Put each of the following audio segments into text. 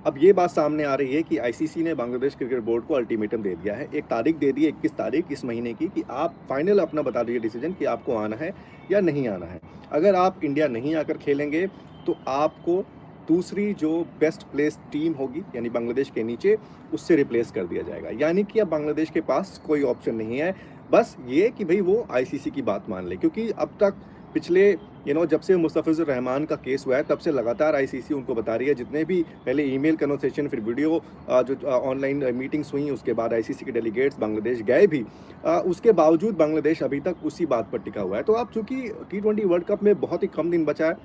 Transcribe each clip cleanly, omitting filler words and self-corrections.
अब ये बात सामने आ रही है कि आईसीसी ने बांग्लादेश क्रिकेट बोर्ड को अल्टीमेटम दे दिया है। एक तारीख दे दी है 21 तारीख इस महीने की कि आप फाइनल अपना बता दीजिए डिसीजन कि आपको आना है या नहीं आना है। अगर आप इंडिया नहीं आकर खेलेंगे तो आपको दूसरी जो बेस्ट प्लेस टीम होगी यानी बांग्लादेश के नीचे उससे रिप्लेस कर दिया जाएगा। यानी कि अब बांग्लादेश के पास कोई ऑप्शन नहीं है, बस ये कि भई वो आईसीसी की बात मान ले। क्योंकि अब तक पिछले जब से मुस्तफ़िज़ुर रहमान का केस हुआ है तब से लगातार आईसीसी उनको बता रही है, जितने भी पहले ईमेल कन्वर्सेशन फिर वीडियो जो ऑनलाइन मीटिंग्स हुई, उसके बाद आईसीसी के डेलीगेट्स बांग्लादेश गए भी, उसके बावजूद बांग्लादेश अभी तक उसी बात पर टिका हुआ है। तो अब चूंकि टी20 वर्ल्ड कप में बहुत ही कम दिन बचा है,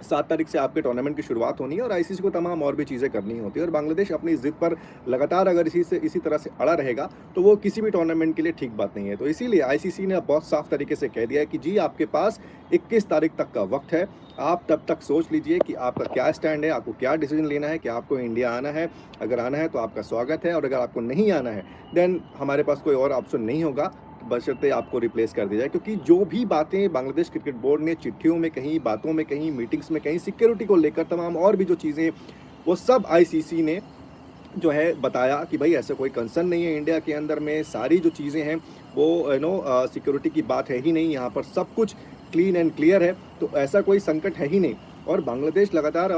7 तारीख से आपके टूर्नामेंट की शुरुआत होनी है और आईसीसी को तमाम और भी चीज़ें करनी होती है और बांग्लादेश अपनी ज़िद पर लगातार अगर इसी तरह से अड़ा रहेगा तो वो किसी भी टूर्नामेंट के लिए ठीक बात नहीं है। तो इसीलिए आईसीसी ने बहुत साफ तरीके से कह दिया है कि जी आपके पास 21 तारीख तक का वक्त है, आप तब तक सोच लीजिए कि आपका क्या स्टैंड है, आपको क्या डिसीजन लेना है, कि आपको इंडिया आना है। अगर आना है तो आपका स्वागत है और अगर आपको नहीं आना है देन हमारे पास कोई और ऑप्शन नहीं होगा, बशर्ते आपको रिप्लेस कर दिया जाए। क्योंकि जो भी बातें बांग्लादेश क्रिकेट बोर्ड ने चिट्ठियों में कहीं, बातों में कहीं, मीटिंग्स में कहीं, सिक्योरिटी को लेकर तमाम और भी जो चीज़ें, वो सब आईसीसी ने जो है बताया कि भाई ऐसा कोई कंसर्न नहीं है इंडिया के अंदर में। सारी जो चीज़ें हैं वो सिक्योरिटी की बात है ही नहीं, यहाँ पर सब कुछ क्लीन एंड क्लियर है, तो ऐसा कोई संकट है ही नहीं। और बांग्लादेश लगातार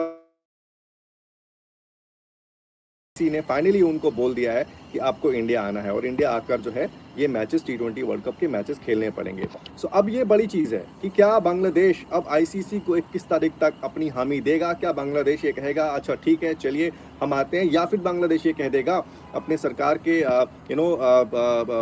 सी ने फाइनली उनको बोल दिया है कि आपको इंडिया आना है और इंडिया आकर जो है ये मैचेस टी20 वर्ल्ड कप के मैचेस खेलने पड़ेंगे। सो अब ये बड़ी चीज़ है कि क्या बांग्लादेश अब आईसीसी को 21 तारीख तक अपनी हामी देगा? क्या बांग्लादेश ये कहेगा अच्छा ठीक है चलिए हम आते हैं, या फिर बांग्लादेश ये कह देगा अपने सरकार के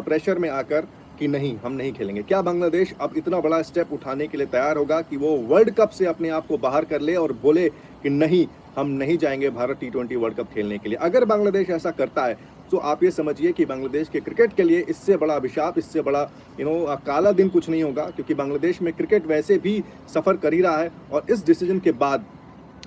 प्रेशर में आकर कि नहीं हम नहीं खेलेंगे? क्या बांग्लादेश अब इतना बड़ा स्टेप उठाने के लिए तैयार होगा कि वो वर्ल्ड कप से अपने आप को बाहर कर ले और बोले कि नहीं हम नहीं जाएंगे भारत टी20 वर्ल्ड कप खेलने के लिए? अगर बांग्लादेश ऐसा करता है तो आप ये समझिए कि बांग्लादेश के क्रिकेट के लिए इससे बड़ा अभिशाप, इससे बड़ा काला दिन कुछ नहीं होगा। क्योंकि बांग्लादेश में क्रिकेट वैसे भी सफ़र कर ही रहा है और इस डिसीजन के बाद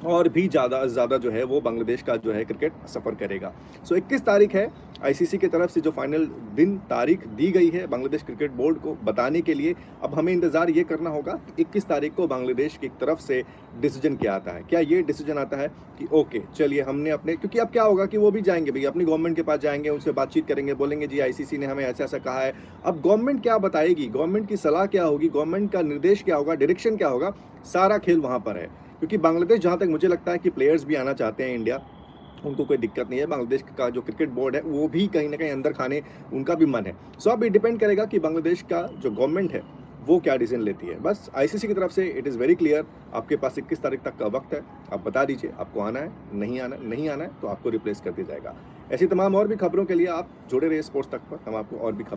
और भी ज़्यादा जो है वो बांग्लादेश का जो है क्रिकेट सफ़र करेगा। सो 21 तारीख है आईसीसी की तरफ से जो फाइनल दिन तारीख दी गई है बांग्लादेश क्रिकेट बोर्ड को बताने के लिए। अब हमें इंतज़ार ये करना होगा कि 21 तारीख को बांग्लादेश की तरफ से डिसीजन क्या आता है। क्या ये डिसीजन आता है कि ओके चलिए हमने अपने, क्योंकि अब क्या होगा कि वो भी जाएंगे भैया अपनी गवर्नमेंट के पास जाएंगे, उनसे बातचीत करेंगे, बोलेंगे जी आईसीसी ने हमें ऐसा ऐसा कहा है। अब गवर्नमेंट क्या बताएगी, गवर्नमेंट की सलाह क्या होगी, गवर्नमेंट का निर्देश क्या होगा, डायरेक्शन क्या होगा, सारा खेल वहाँ पर है। क्योंकि बांग्लादेश, जहाँ तक मुझे लगता है कि प्लेयर्स भी आना चाहते हैं इंडिया, उनको कोई दिक्कत नहीं है। बांग्लादेश का जो क्रिकेट बोर्ड है वो भी कहीं ना कहीं अंदर खाने उनका भी मन है। सो अब ये डिपेंड करेगा कि बांग्लादेश का जो गवर्नमेंट है वो क्या डिसीजन लेती है। बस आईसीसी की तरफ से इट इज़ वेरी क्लियर, आपके पास 21 तारीख तक का वक्त है, आप बता दीजिए आपको आना है, नहीं आना है तो आपको रिप्लेस कर दिया जाएगा। ऐसी तमाम और भी खबरों के लिए आप जुड़े रहिए स्पोर्ट्स तक पर, हम आपको और भी